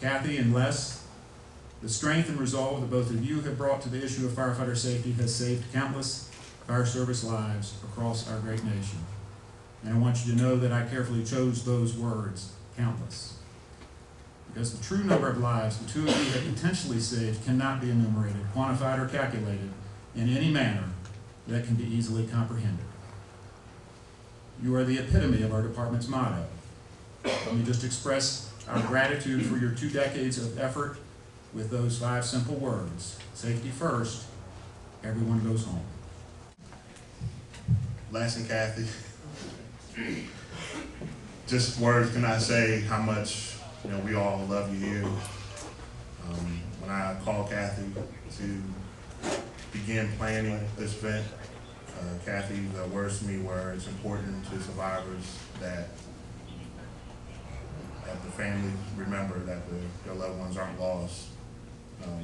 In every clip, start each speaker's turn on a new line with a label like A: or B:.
A: Kathy and Les, the strength and resolve that both of you have brought to the issue of firefighter safety has saved countless fire service lives across our great nation. And I want you to know that I carefully chose those words, countless. Because the true number of lives the two of you have potentially saved cannot be enumerated, quantified, or calculated in any manner that can be easily comprehended. You are the epitome of our department's motto. Let me just express our gratitude for your 2 decades of effort with those 5 simple words: safety first, everyone goes home.
B: Les and Kathy, just words cannot say how much we all love you here. When I called Kathy to begin planning this event, Kathy's words to me were, it's important to survivors that the families remember that their loved ones aren't lost.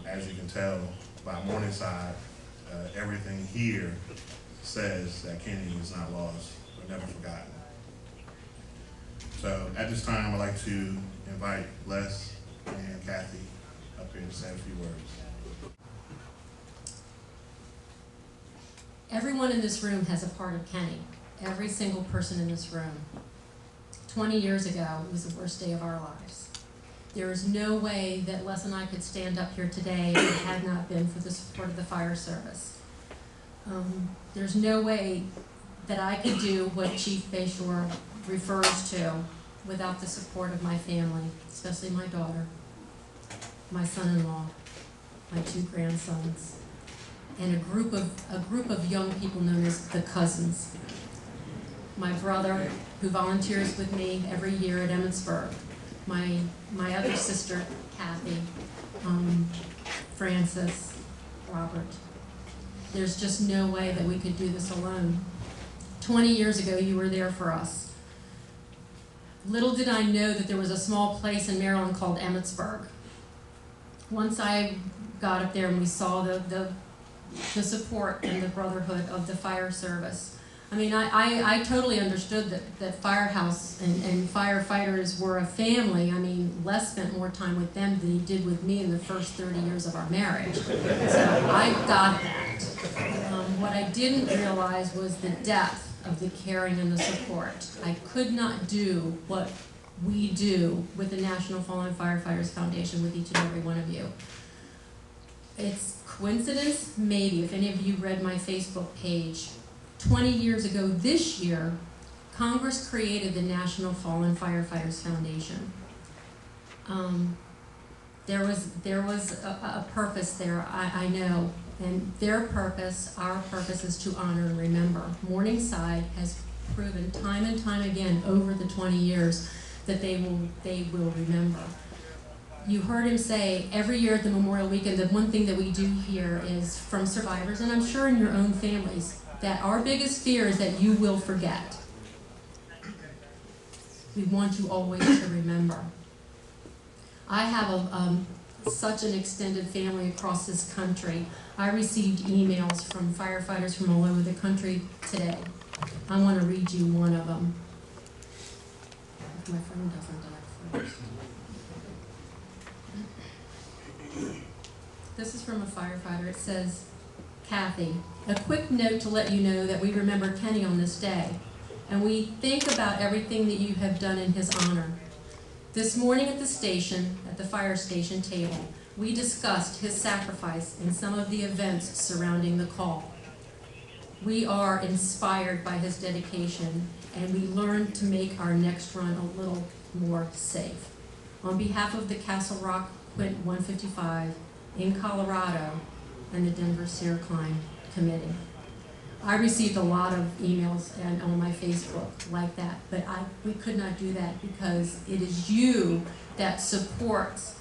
B: As you can tell by Morningside, everything here says that Kenny is not lost or never forgotten. So at this time, I'd like to invite Les and Kathy up here to say a few words.
C: Everyone in this room has a part of Kenny. Every single person in this room. 20 years ago, it was the worst day of our lives. There is no way that Les and I could stand up here today if it had not been for the support of the fire service. There's no way that I could do what Chief Bayshore refers to without the support of my family, especially my daughter, my son-in-law, my 2 grandsons, and a group of young people known as the cousins. My brother, who volunteers with me every year at Emmitsburg, my other sister, Kathy, Francis, Robert. There's just no way that we could do this alone. 20 years ago, you were there for us. Little did I know that there was a small place in Maryland called Emmitsburg. Once I got up there and we saw the support and the brotherhood of the fire service, I mean, I totally understood that Firehouse and firefighters were a family. I mean, Les spent more time with them than he did with me in the first 30 years of our marriage. So I got that. What I didn't realize was the depth of the caring and the support. I could not do what we do with the National Fallen Firefighters Foundation with each and every one of you. It's coincidence? Maybe. If any of you read my Facebook page, 20 years ago this year, Congress created the National Fallen Firefighters Foundation. There was a purpose there, I know, and their purpose, our purpose, is to honor and remember. Morningside has proven time and time again over the 20 years that they will remember. You heard him say every year at the Memorial Weekend that one thing that we do hear is from survivors, and I'm sure in your own families, that our biggest fear is that you will forget. We want you always to remember. I have such an extended family across this country. I received emails from firefighters from all over the country today. I want to read you one of them. If my phone doesn't die first. This is from a firefighter. It says, Kathy, a quick note to let you know that we remember Kenny on this day, and we think about everything that you have done in his honor. This morning at the station, at the fire station table, we discussed his sacrifice in some of the events surrounding the call. We are inspired by his dedication, and we learned to make our next run a little more safe. On behalf of the Castle Rock Quint 155 in Colorado and the Denver Sierra Climb Committee. I received a lot of emails and on my Facebook like that, but we could not do that because it is you that supports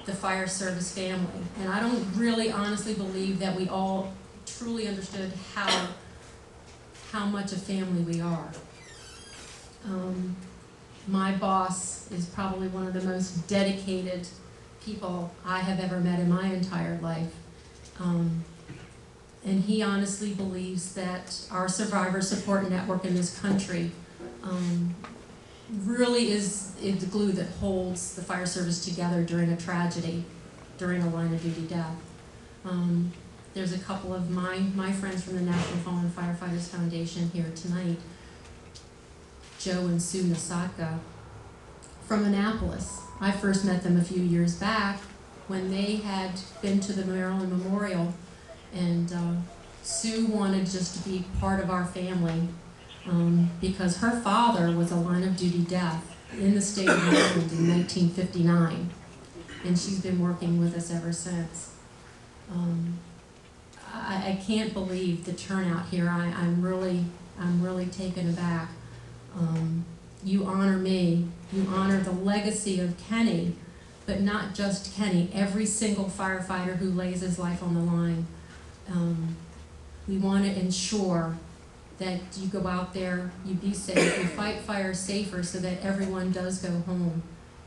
C: the fire service family. And I don't really honestly believe that we all truly understood how much a family we are. My boss is probably one of the most dedicated people I have ever met in my entire life. And he honestly believes that our survivor support network in this country really is the glue that holds the fire service together during a tragedy, during a line of duty death. There's a couple of my friends from the National Fallen Firefighters Foundation here tonight, Joe and Sue Nasaka from Annapolis. I first met them a few years back when they had been to the Maryland Memorial, and Sue wanted just to be part of our family because her father was a line of duty death in the state of Maryland in 1959, and she's been working with us ever since. I can't believe the turnout here. I'm really taken aback. You honor me, you honor the legacy of Kenny, but not just Kenny, every single firefighter who lays his life on the line. We want to ensure that you go out there, you be safe, you fight fire safer so that everyone does go home.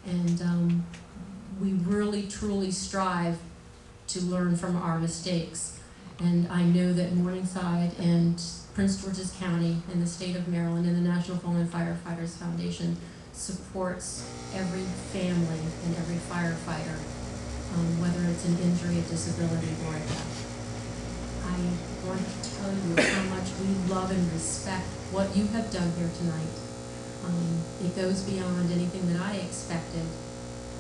C: And we really, truly strive to learn from our mistakes. And I know that Morningside and Prince George's County and the state of Maryland and the National Fallen Firefighters Foundation supports every family and every firefighter, whether it's an injury, a disability, or a death. I want to tell you how much we love and respect what you have done here tonight. It goes beyond anything that I expected,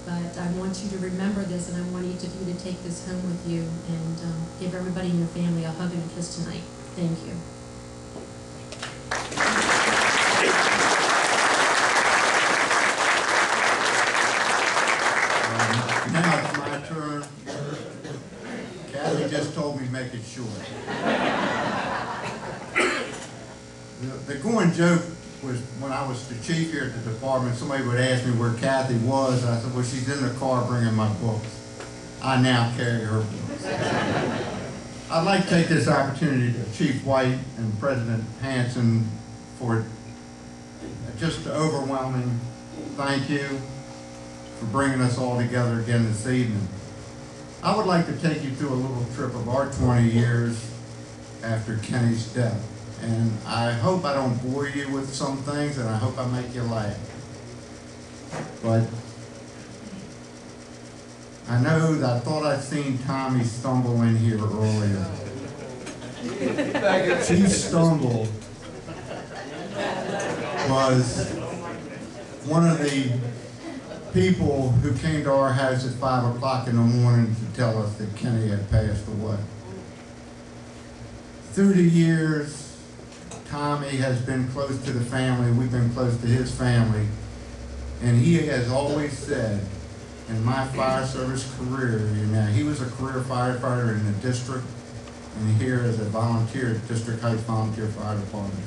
C: but I want you to remember this, and I want each of you to take this home with you and give everybody in your family a hug and a kiss tonight. Thank you.
D: Now it's my turn. Kathy just told me to make it short. The going joke was when I was the chief here at the department, somebody would ask me where Kathy was. I said, well, she's in the car bringing my books. I now carry her books. I'd like to take this opportunity to Chief White and President Hanson for just an overwhelming thank you for bringing us all together again this evening. I would like to take you through a little trip of our 20 years after Kenny's death. And I hope I don't bore you with some things, and I hope I make you laugh. But I know that I thought I'd seen Tommy stumble in here earlier. She stumbled was one of the people who came to our house at 5 o'clock in the morning to tell us that Kenny had passed away. Through the years, Tommy has been close to the family, we've been close to his family, and he has always said, in my fire service career, he was a career firefighter in the district, and here as a volunteer at District Heights Volunteer Fire Department,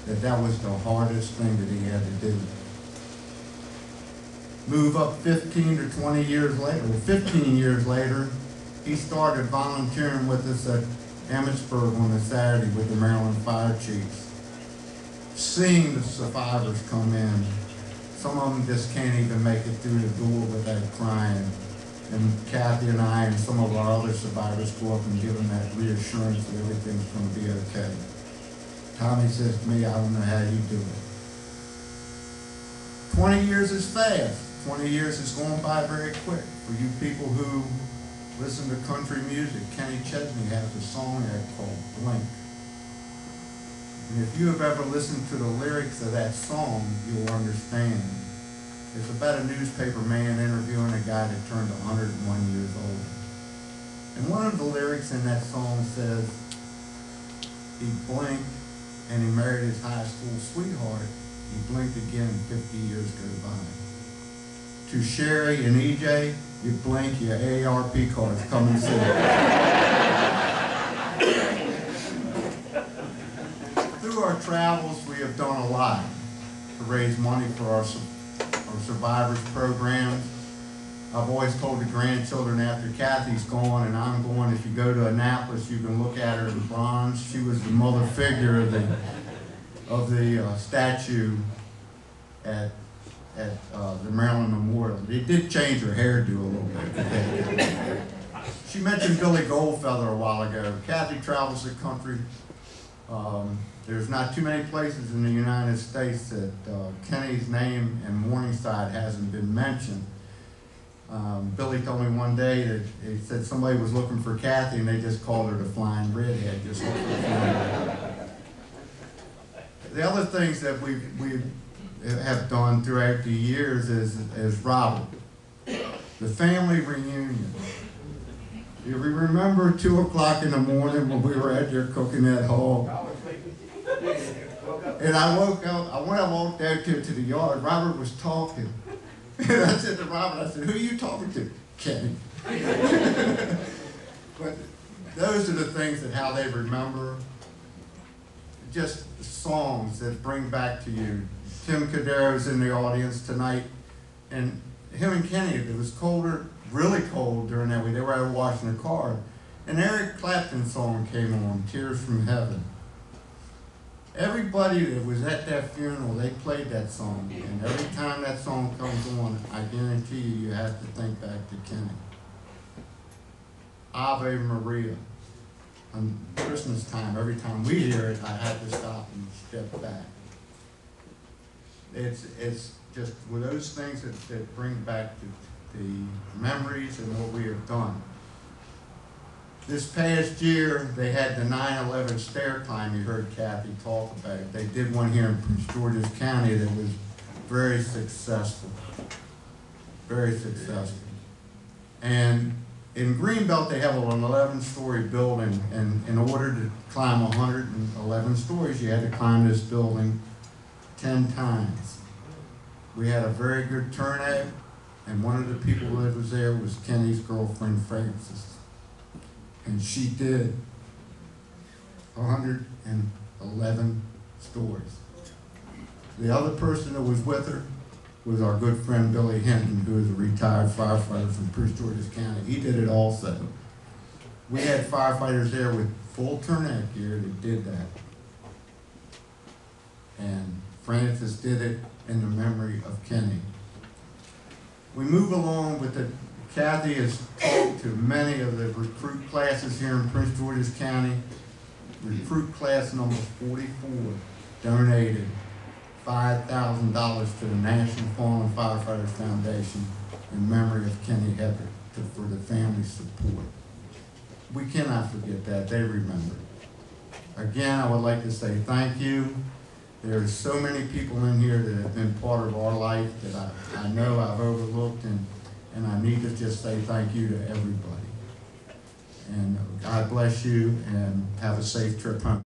D: that was the hardest thing that he had to do. Move up 15 or 20 years later, 15 years later, he started volunteering with us at Emmitsburg on a Saturday with the Maryland Fire Chiefs. Seeing the survivors come in, some of them just can't even make it through the door without crying. And Kathy and I and some of our other survivors go up and give them that reassurance that everything's going to be okay. Tommy says to me, I don't know how you do it. 20 years is fast. 20 years is going by very quick. For you people who listen to country music, Kenny Chesney has a song there called Blink. And if you have ever listened to the lyrics of that song, you'll understand. It's about a newspaper man interviewing a guy that turned 101 years old. And one of the lyrics in that song says, he blinked and he married his high school sweetheart. He blinked again and 50 years go by. To Sherry and EJ, you blink, your AARP cards come and see. Through our travels, we have done a lot to raise money for our survivors programs. I've always told the grandchildren after Kathy's gone and I'm gone, if you go to Annapolis, you can look at her in bronze. She was the mother figure of the statue at the Maryland Memorial. They did change her hairdo a little bit. She mentioned Billy Goldfeather a while ago. Kathy travels the country There's not too many places in the United States that Kenny's name and Morningside hasn't been mentioned. Billy told me one day that he said somebody was looking for Kathy and they just called her the Flying Redhead, just looking for her. The other things that we have done throughout the years is Robert, the family reunion. Do you remember 2 o'clock in the morning when we were out there cooking that hog? And I woke up, when I walked out to the yard, Robert was talking. And I said to Robert, I said, who are you talking to? Kenny. But those are the things that how they remember. Just songs that bring back to you. Tim Cadero's in the audience tonight. And him and Kenny, it was colder, really cold during that week. They were out washing the car. And Eric Clapton's song came on, Tears from Heaven. Everybody that was at that funeral, they played that song. And every time that song comes on, I guarantee you have to think back to Kenny. Ave Maria. On Christmas time, every time we hear it, I have to stop and step back. It's just with those things that bring back the memories and what we have done. This past year, they had the 9/11 stair climb. You heard Kathy talk about it. They did one here in Prince George's County that was very successful. Very successful. And in Greenbelt, they have an 11-story building, and in order to climb 111 stories, you had to climb this building 10 times. We had a very good turnout, and one of the people that was there was Kenny's girlfriend, Frances. And she did 111 stories. The other person that was with her was our good friend Billy Hinton, who is a retired firefighter from Prince George's County. He did it also. We had firefighters there with full turnout gear that did that. And Francis did it in the memory of Kenny. We move along with the, Kathy has talked to many of the recruit classes here in Prince George's County. Recruit class number 44 donated $5,000 to the National Fallen Firefighters Foundation in memory of Kenny Hedrick for the family support. We cannot forget that. They remember. Again, I would like to say thank you. There are so many people in here that have been part of our life that I know I've overlooked, and I need to just say thank you to everybody. And God bless you, and have a safe trip home.